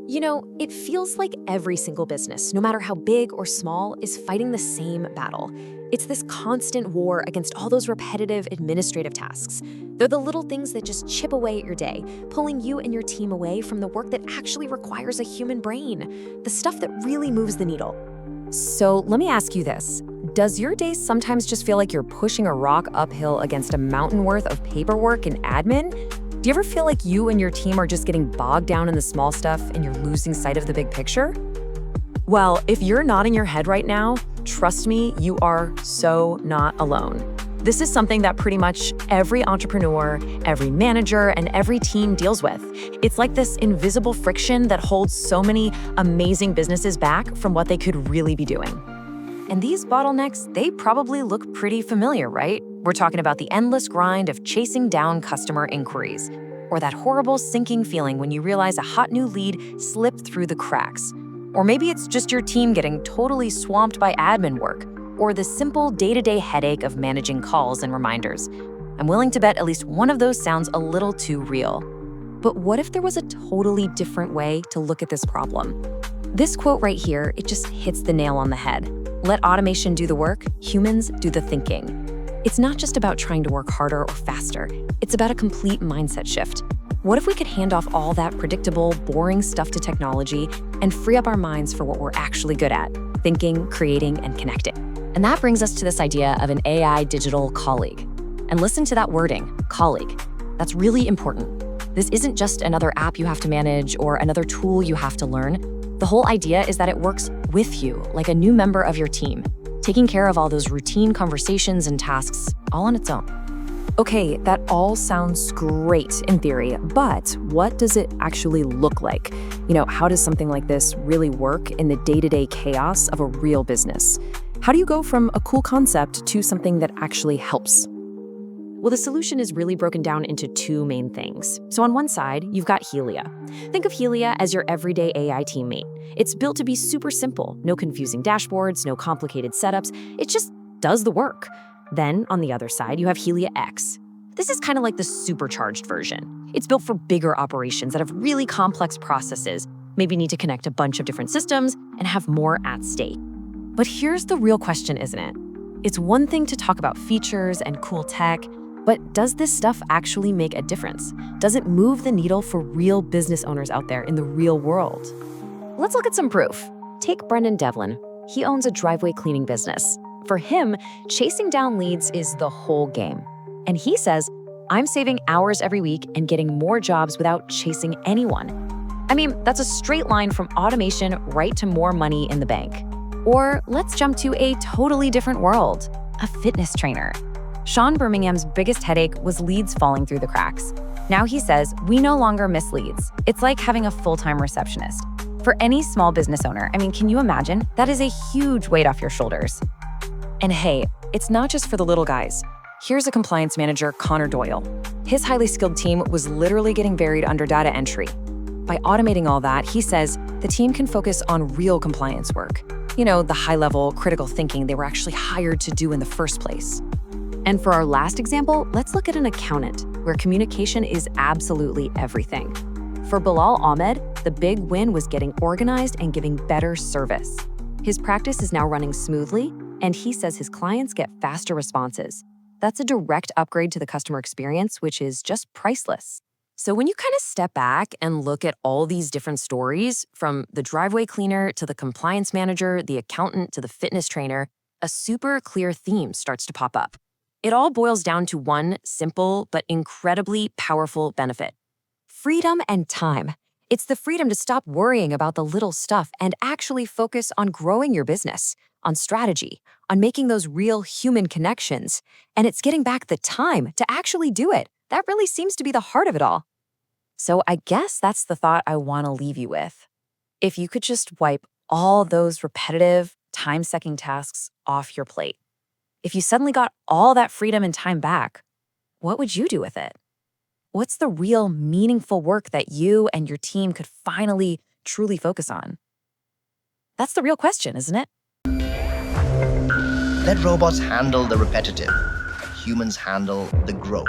It feels like every single business, no matter how big or small, is fighting the same battle. It's this constant war against all those repetitive administrative tasks. They're the little things that just chip away at your day, pulling you and your team away from the work that actually requires a human brain, the stuff that really moves the needle. So let me ask you this. Does your day sometimes just feel like you're pushing a rock uphill against a mountain worth of paperwork and admin? Do you ever feel like you and your team are just getting bogged down in the small stuff and you're losing sight of the big picture? Well, if you're nodding your head right now, trust me, you are so not alone. This is something that pretty much every entrepreneur, every manager, and every team deals with. It's like this invisible friction that holds so many amazing businesses back from what they could really be doing. And these bottlenecks, they probably look pretty familiar, right? We're talking about the endless grind of chasing down customer inquiries, or that horrible sinking feeling when you realize a hot new lead slipped through the cracks. Or maybe it's just your team getting totally swamped by admin work, or the simple day-to-day headache of managing calls and reminders. I'm willing to bet at least one of those sounds a little too real. But what if there was a totally different way to look at this problem? This quote right here, it just hits the nail on the head. Let automation do the work, humans do the thinking. It's not just about trying to work harder or faster. It's about a complete mindset shift. What if we could hand off all that predictable, boring stuff to technology and free up our minds for what we're actually good at, thinking, creating, and connecting? And that brings us to this idea of an AI digital colleague. And listen to that wording, colleague. That's really important. This isn't just another app you have to manage or another tool you have to learn. The whole idea is that it works with you, like a new member of your team, taking care of all those routine conversations and tasks all on its own. Okay, that all sounds great in theory, but what does it actually look like? How does something like this really work in the day-to-day chaos of a real business? How do you go from a cool concept to something that actually helps? Well, the solution is really broken down into two main things. So on one side, you've got Helia. Think of Helia as your everyday AI teammate. It's built to be super simple, no confusing dashboards, no complicated setups. It just does the work. Then on the other side, you have Helia X. This is kind of like the supercharged version. It's built for bigger operations that have really complex processes, maybe need to connect a bunch of different systems and have more at stake. But here's the real question, isn't it? It's one thing to talk about features and cool tech, but does this stuff actually make a difference? Does it move the needle for real business owners out there in the real world? Let's look at some proof. Take Brendan Devlin. He owns a driveway cleaning business. For him, chasing down leads is the whole game. And he says, I'm saving hours every week and getting more jobs without chasing anyone. I mean, that's a straight line from automation right to more money in the bank. Or let's jump to a totally different world, a fitness trainer. Sean Birmingham's biggest headache was leads falling through the cracks. Now he says, we no longer miss leads. It's like having a full-time receptionist. For any small business owner, can you imagine? That is a huge weight off your shoulders. And hey, it's not just for the little guys. Here's a compliance manager, Connor Doyle. His highly skilled team was literally getting buried under data entry. By automating all that, he says the team can focus on real compliance work. The high-level critical thinking they were actually hired to do in the first place. And for our last example, let's look at an accountant, where communication is absolutely everything. For Bilal Ahmed, the big win was getting organized and giving better service. His practice is now running smoothly, and he says his clients get faster responses. That's a direct upgrade to the customer experience, which is just priceless. So when you kind of step back and look at all these different stories, from the driveway cleaner to the compliance manager, the accountant to the fitness trainer, a super clear theme starts to pop up. It all boils down to one simple but incredibly powerful benefit: freedom and time. It's the freedom to stop worrying about the little stuff and actually focus on growing your business, on strategy, on making those real human connections. And it's getting back the time to actually do it. That really seems to be the heart of it all. So I guess that's the thought I want to leave you with. If you could just wipe all those repetitive, time-sucking tasks off your plate, if you suddenly got all that freedom and time back, what would you do with it? What's the real meaningful work that you and your team could finally truly focus on? That's the real question, isn't it? Let robots handle the repetitive. Humans handle the growth.